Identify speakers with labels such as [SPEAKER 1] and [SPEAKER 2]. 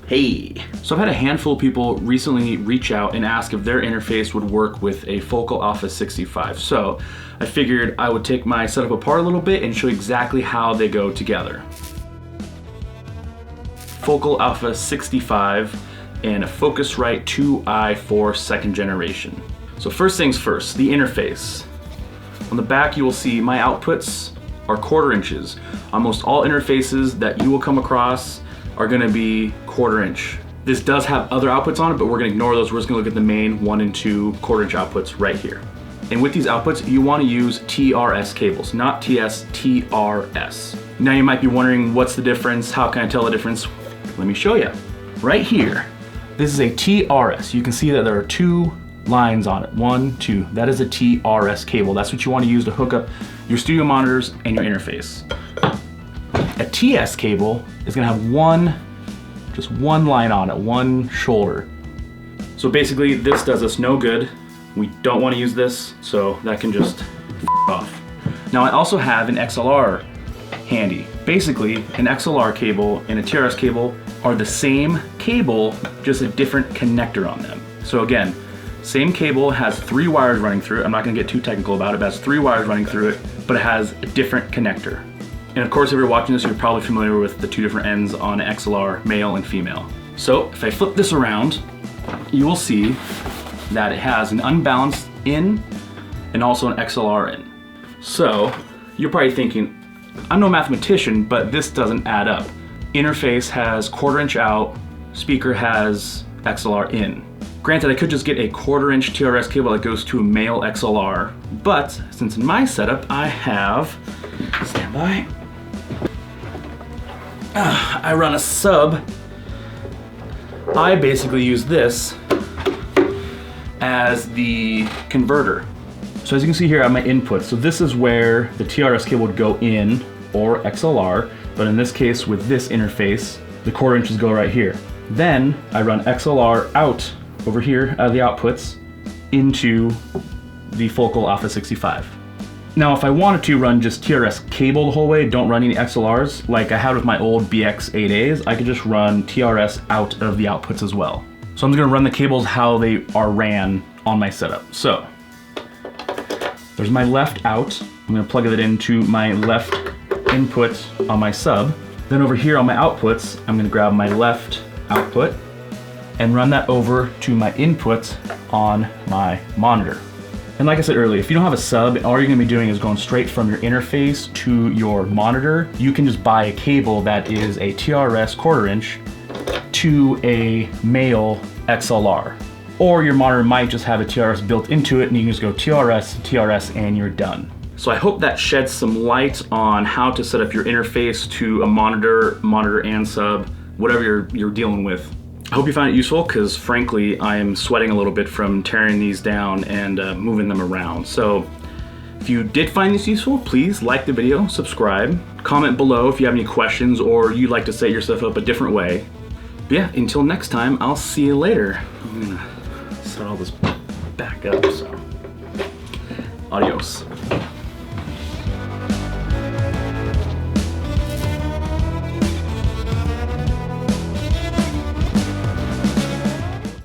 [SPEAKER 1] Hey! So I've had a handful of people recently reach out and ask if their interface would work with a Focal Alpha 65. So I figured I would take my setup apart a little bit and show you exactly how they go together. Focal Alpha 65 and a Focusrite 2i for second generation. So first things first, the interface. On the back you will see my outputs are 1/4 inches. Almost all interfaces that you will come across are gonna be 1/4 inch. This does have other outputs on it, but we're gonna ignore those. We're just gonna look at the main 1 and 2 1/4 inch outputs right here. And with these outputs, you wanna use TRS cables, not TS, TRS. Now you might be wondering, what's the difference? How can I tell the difference? Let me show you. Right here, this is a TRS. You can see that there are 2 lines on it, 1, 2. That is a TRS cable. That's what you wanna use to hook up your studio monitors and your interface. A TS cable is gonna have just one line on it, one shoulder. So basically this does us no good. We don't wanna use this, so that can just off. Now I also have an XLR handy. Basically, an XLR cable and a TRS cable are the same cable, just a different connector on them. So again, same cable, has 3 wires running through it. I'm not gonna get too technical about it, but it has 3 wires running through it, but it has a different connector. And of course, if you're watching this, you're probably familiar with the 2 different ends on an XLR, male and female. So if I flip this around, you will see that it has an unbalanced in and also an XLR in. So you're probably thinking, I'm no mathematician, but this doesn't add up. Interface has 1/4 inch out, speaker has XLR in. Granted, I could just get a 1/4 inch TRS cable that goes to a male XLR, but since in my setup I have, stand by, I run a sub, I basically use this as the converter. So as you can see here, I have my input. So this is where the TRS cable would go in, or XLR, but in this case with this interface, the 1/4 inches go right here. Then I run XLR out over here out of the outputs into the Focal Alpha 65. Now if I wanted to run just TRS cable the whole way, don't run any XLRs, like I had with my old BX8As, I could just run TRS out of the outputs as well. So I'm just gonna run the cables how they are ran on my setup. So there's my left out. I'm gonna plug it into my left input on my sub. Then over here on my outputs, I'm gonna grab my left output and run that over to my input on my monitor. And like I said earlier, if you don't have a sub, all you're gonna be doing is going straight from your interface to your monitor. You can just buy a cable that is a TRS 1/4 inch to a male XLR. Or your monitor might just have a TRS built into it and you can just go TRS, TRS, and you're done. So I hope that sheds some light on how to set up your interface to a monitor and sub, whatever you're dealing with. I hope you found it useful, because frankly, I am sweating a little bit from tearing these down and moving them around. So if you did find this useful, please like the video, subscribe, comment below if you have any questions or you'd like to set your stuff up a different way. But yeah, until next time, I'll see you later. I'm gonna set all this back up, so adios.